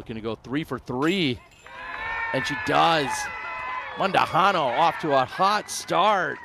Looking to go 3 for 3, and she does. Mandujano off to a hot start.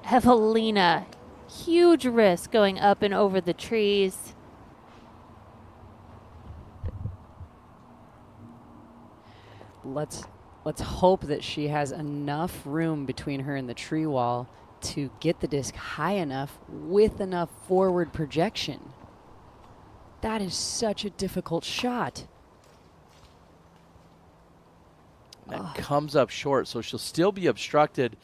Evelina, huge risk going up and over the trees. Let's hope that she has enough room between her and the tree wall to get the disc high enough with enough forward projection. That is such a difficult shot. That comes up short, so she'll still be obstructed.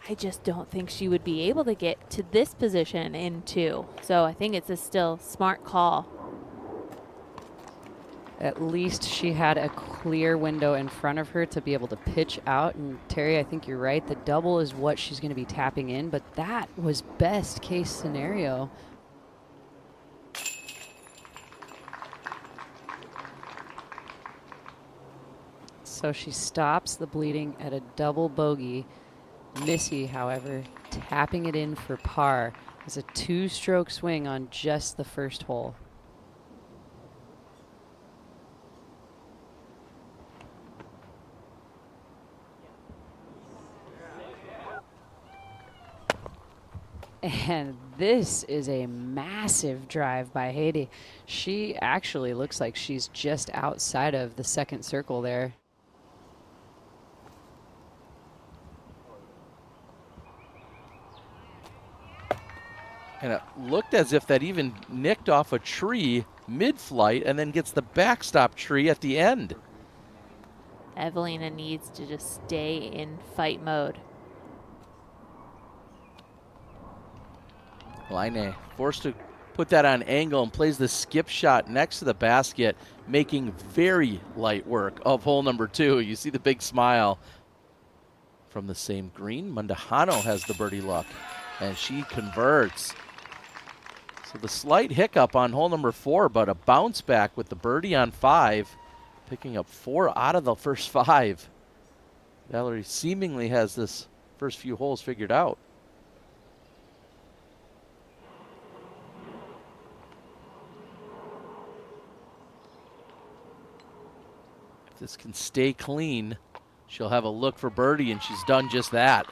I just don't think she would be able to get to this position in 2. So I think it's a still smart call. At least she had a clear window in front of her to be able to pitch out. And Terry, I think you're right. The double is what she's going to be tapping in, but that was best case scenario. So she stops the bleeding at a double bogey. Missy, however, tapping it in for par. It's a 2-stroke swing on just the first hole. And this is a massive drive by Haiti. She actually looks like she's just outside of the second circle there. And it looked as if that even nicked off a tree mid-flight and then gets the backstop tree at the end. Evelina needs to just stay in fight mode. Laine forced to put that on angle and plays the skip shot next to the basket, making very light work of hole number 2. You see the big smile from the same green. Mandujano has the birdie luck, and she converts. So the slight hiccup on hole number 4, but a bounce back with the birdie on 5, picking up 4 out of the first 5. Valerie seemingly has this first few holes figured out. If this can stay clean, she'll have a look for birdie, and she's done just that.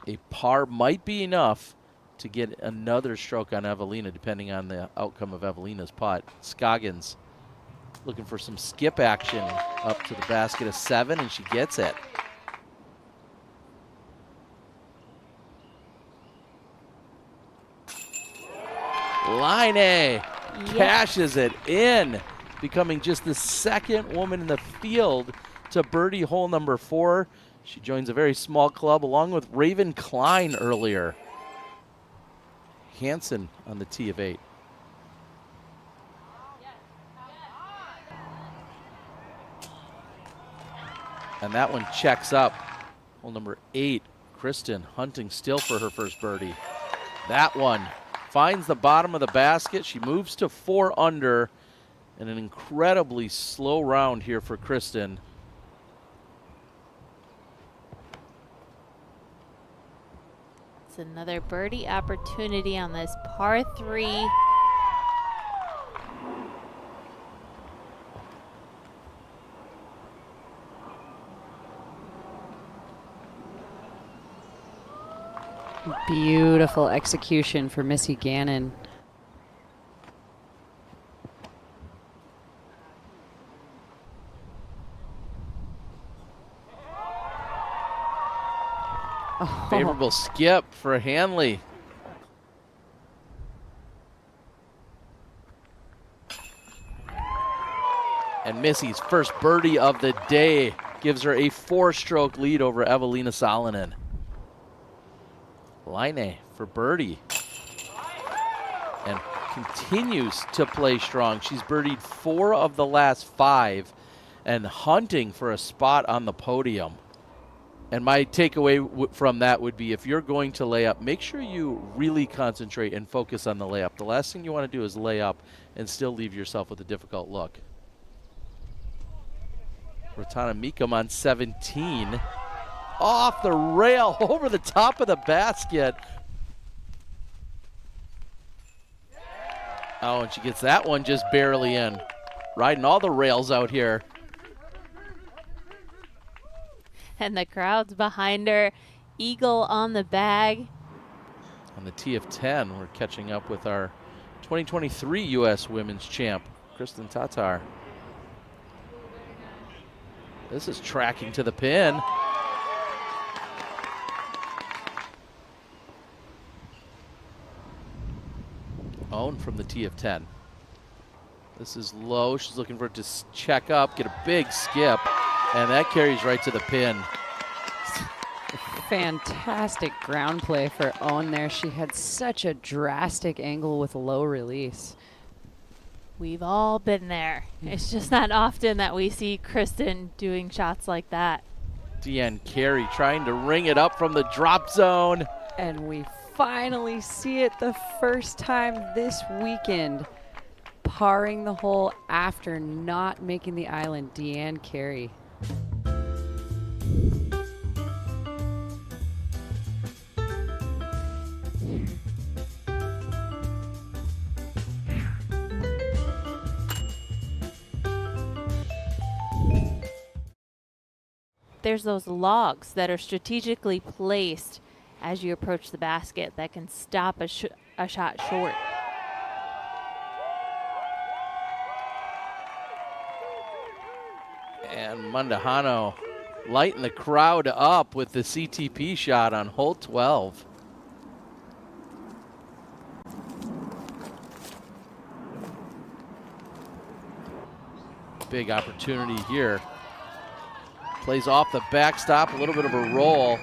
A par might be enough to get another stroke on Evelina, depending on the outcome of Evelina's putt. Scoggins looking for some skip action up to the basket of 7, and she gets it. Laine cashes it in, becoming just the second woman in the field to birdie hole number 4. She joins a very small club along with Raven Klein earlier. Hansen on the tee of 8. And that one checks up. Hole number 8, Kristen hunting still for her first birdie. That one finds the bottom of the basket. She moves to 4 under, and an incredibly slow round here for Kristen. Another birdie opportunity on this par 3. Beautiful execution for Missy Gannon. Favorable skip for Hanley. And Missy's first birdie of the day gives her a 4-stroke lead over Evelina Salonen. Laine for birdie. And continues to play strong. She's birdied 4 of the last 5 and hunting for a spot on the podium. And my takeaway from that would be, if you're going to lay up, make sure you really concentrate and focus on the layup. The last thing you want to do is lay up and still leave yourself with a difficult look. Ratana Meekum on 17. Off the rail, over the top of the basket. Oh, and she gets that one just barely in. Riding all the rails out here. And the crowd's behind her. Eagle on the bag. On the tee of 10, we're catching up with our 2023 U.S. Women's Champ, Kristen Tatar. This is tracking to the pin. Own from the tee of 10. This is low. She's looking for it to check up, get a big skip, and that carries right to the pin. Fantastic ground play for Owen there. She had such a drastic angle with low release. We've all been there. It's just not often that we see Kristen doing shots like that. Deanne Carey trying to ring it up from the drop zone. And we finally see it the first time this weekend. Parring the hole after not making the island, Deanne Carey. There's those logs that are strategically placed as you approach the basket that can stop a shot short. And Mandujano lighting the crowd up with the CTP shot on hole 12. Big opportunity here. Plays off the backstop, a little bit of a roll.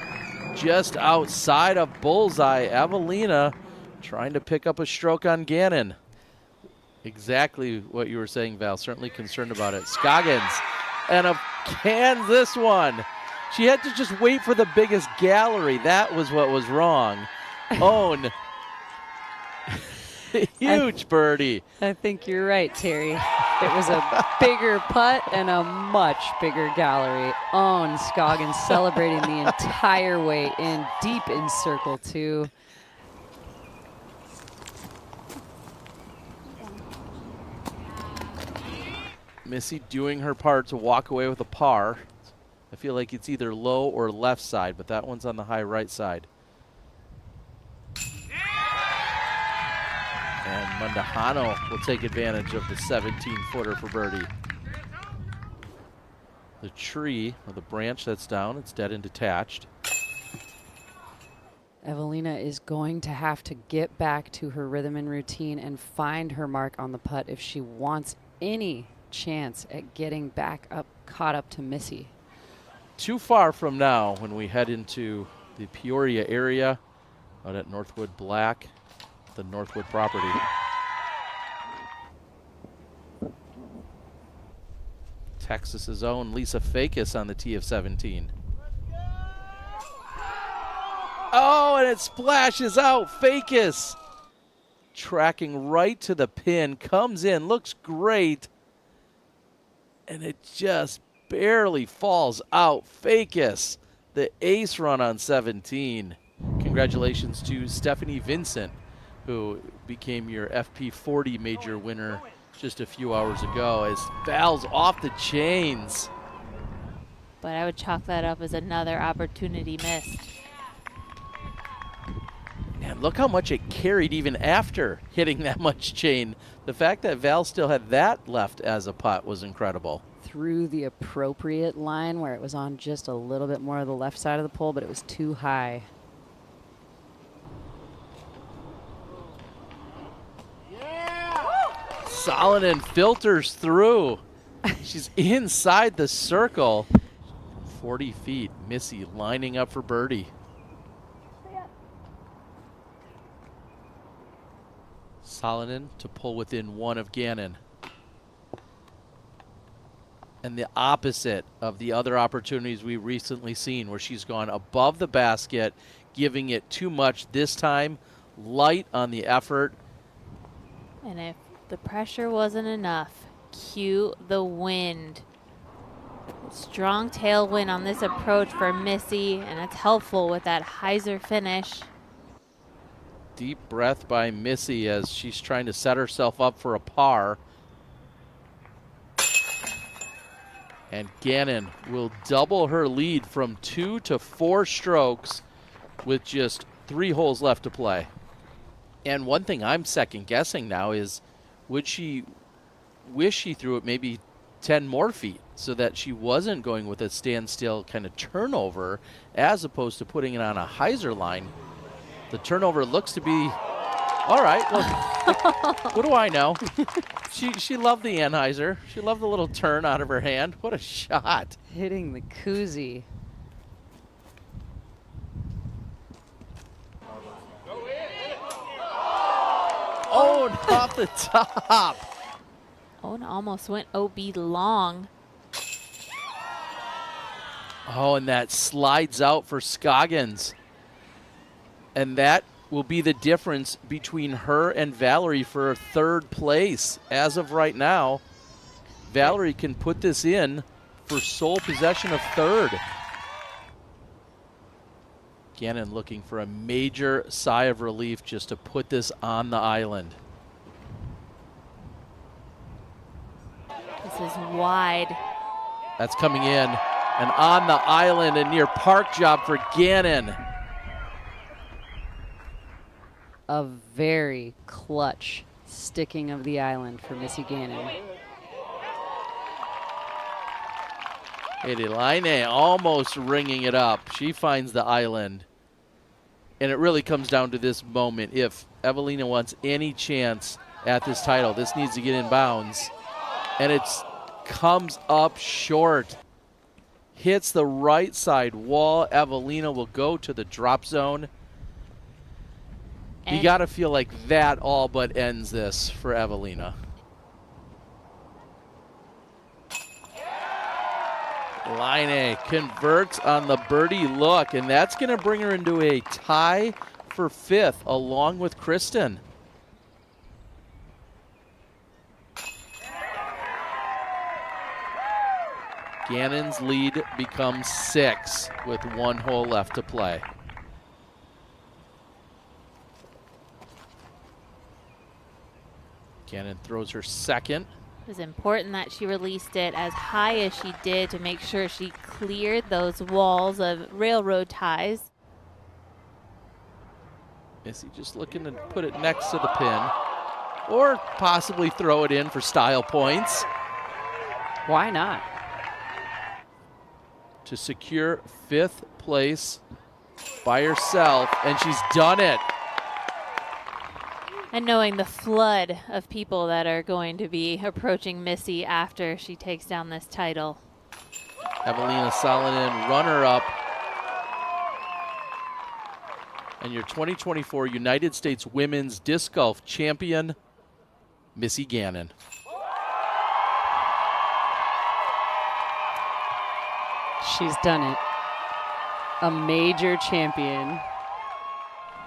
Just outside of bullseye, Evelina trying to pick up a stroke on Gannon. Exactly what you were saying, Val. Certainly concerned about it. Scoggins and cans this one. She had to just wait for the biggest gallery. That was what was wrong. Own. Huge birdie. I think you're right, Terry. It was a bigger putt and a much bigger gallery. Owen Scoggins celebrating the entire way in, deep in circle 2. Missy doing her part to walk away with a par. I feel like it's either low or left side, but that one's on the high right side. And Mandujano will take advantage of the 17-footer for birdie. The tree, or the branch that's down, it's dead and detached. Evelina is going to have to get back to her rhythm and routine and find her mark on the putt if she wants any chance at getting back up, caught up to Missy. Too far from now when we head into the Peoria area out at Northwood Black, the Northwood property. Texas's own Lisa Fakis on the tee of 17. Oh, and it splashes out. Fakis tracking right to the pin, comes in, looks great, and it just barely falls out. Fakis, the ace run on 17. Congratulations to Stephanie Vincent, who became your FP40 major winner just a few hours ago, as Val's off the chains. But I would chalk that up as another opportunity missed. And look how much it carried even after hitting that much chain. The fact that Val still had that left as a putt was incredible. Through the appropriate line where it was on just a little bit more of the left side of the pole, but it was too high. Salonen filters through. She's inside the circle. 40 feet. Missy lining up for birdie. Salonen to pull within one of Gannon. And the opposite of the other opportunities we've recently seen, where she's gone above the basket, giving it too much. This time, light on the effort. And if the pressure wasn't enough, cue the wind. Strong tailwind on this approach for Missy, and it's helpful with that hyzer finish. Deep breath by Missy as she's trying to set herself up for a par. And Gannon will double her lead from 2 to 4 strokes with just 3 holes left to play. And one thing I'm second guessing now is, would she wish she threw it maybe 10 more feet so that she wasn't going with a standstill kind of turnover as opposed to putting it on a hyzer line? The turnover looks to be, all right, well, what do I know? She loved the anhyzer. She loved the little turn out of her hand. What a shot. Hitting the koozie. Oh, and off the top. Oh, and almost went OB long. Oh, and that slides out for Scoggins. And that will be the difference between her and Valerie for 3rd place. As of right now, Valerie can put this in for sole possession of 3rd. Gannon looking for a major sigh of relief just to put this on the island. This is wide. That's coming in. And on the island, a near park job for Gannon. A very clutch sticking of the island for Missy Gannon. Elaine almost ringing it up. She finds the island. And it really comes down to this moment. If Evelina wants any chance at this title, this needs to get in bounds. And it comes up short. Hits the right side wall. Evelina will go to the drop zone. You got to feel like that all but ends this for Evelina. Line converts on the birdie look, and that's going to bring her into a tie for 5th along with Kristen. Gannon's lead becomes 6 with 1 hole left to play. Gannon throws her 2nd. It was important that she released it as high as she did to make sure she cleared those walls of railroad ties. Missy just looking to put it next to the pin or possibly throw it in for style points. Why not? To secure 5th place by herself, and she's done it. And knowing the flood of people that are going to be approaching Missy after she takes down this title. Evelina Salonen, runner-up. And your 2024 United States Women's Disc Golf Champion, Missy Gannon. She's done it. A major champion.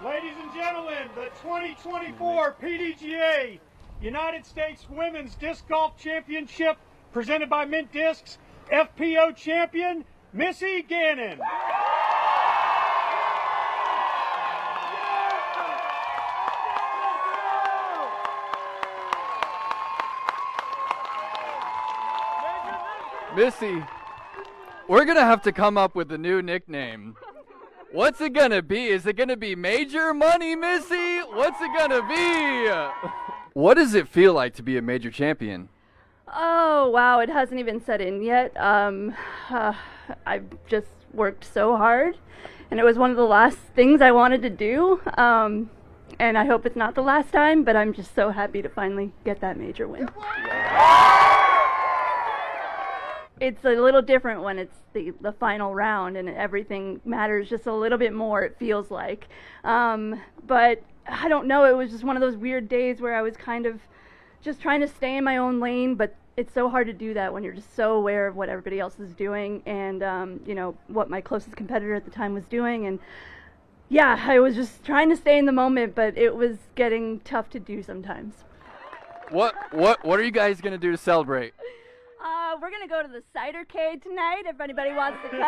Ladies and gentlemen, the 2024 PDGA United States Women's Disc Golf Championship presented by Mint Discs, FPO champion, Missy Gannon. Missy, we're going to have to come up with a new nickname. What's it going to be? Is it going to be Major Money, Missy? What's it going to be? What does it feel like to be a major champion? Oh, wow, it hasn't even set in yet. I've just worked so hard, and it was one of the last things I wanted to do. And I hope it's not the last time, but I'm just so happy to finally get that major win. It's a little different when it's the final round and everything matters just a little bit more, it feels like. But I don't know, it was just one of those weird days where I was kind of just trying to stay in my own lane, but it's so hard to do that when you're just so aware of what everybody else is doing and, you know, what my closest competitor at the time was doing. And yeah, I was just trying to stay in the moment, but it was getting tough to do sometimes. What are you guys going to do to celebrate? We're gonna go to the Cidercade tonight if anybody wants to come.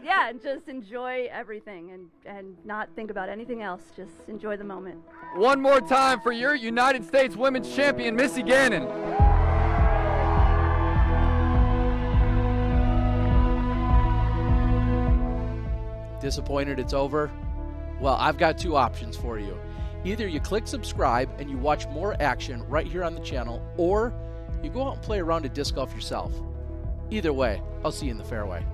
Yeah, and just enjoy everything and not think about anything else. Just enjoy the moment. One more time for your United States Women's Champion, Missy Gannon. Disappointed it's over? Well, I've got two options for you. Either you click subscribe and you watch more action right here on the channel, or you go out and play a round of disc golf yourself. Either way, I'll see you in the fairway.